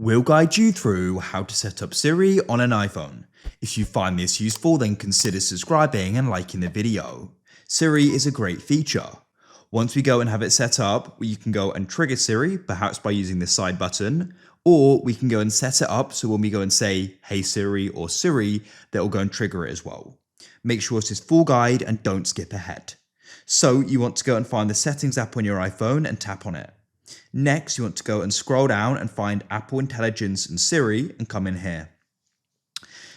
We'll guide you through how to set up Siri on an iPhone. If you find this useful, then consider subscribing and liking the video. Siri is a great feature. Once we go and have it set up, you can go and trigger Siri, perhaps by using the side button, or we can go and set it up so when we go and say, "Hey Siri" or "Siri," that will go and trigger it as well. Make sure it's full guide and don't skip ahead. So you want to go and find the settings app on your iPhone and tap on it. Next, you want to go and scroll down and find Apple Intelligence and Siri and come in here.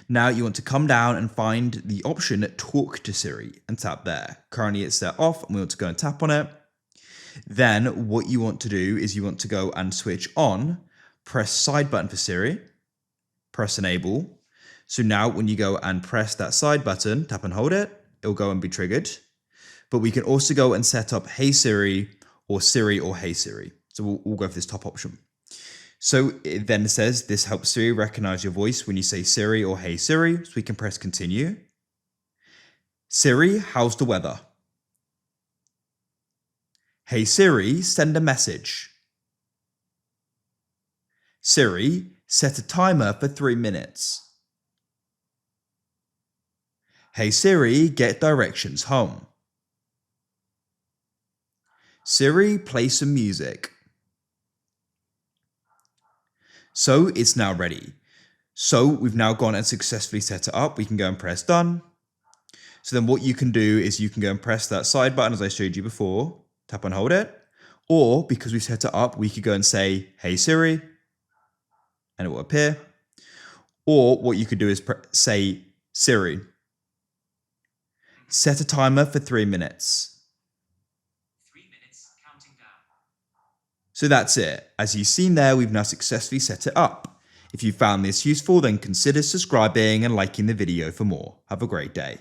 Now you want to come down and find the option Talk to Siri and tap there. Currently it's set off and we want to go and tap on it. Then what you want to do is you want to go and switch on, press side button for Siri, press enable. So now when you go and press that side button, tap and hold it, it'll go and be triggered. But we can also go and set up Hey Siri or Hey Siri. So we'll go for this top option. So it then says this helps Siri recognize your voice when you say Siri or Hey Siri. So we can press continue. Siri, how's the weather? Hey Siri, send a message. Siri, set a timer for 3 minutes. Hey Siri, get directions home. Siri, play some music. So it's now ready. So we've now gone and successfully set it up. We can go and press done. So then what you can do is you can go and press that side button as I showed you before, tap and hold it. Or because we set it up, we could go and say, "Hey Siri," and it will appear. Or what you could do is say, "Siri, set a timer for 3 minutes." So that's it. As you've seen there, we've now successfully set it up. If you found this useful, then consider subscribing and liking the video for more. Have a great day.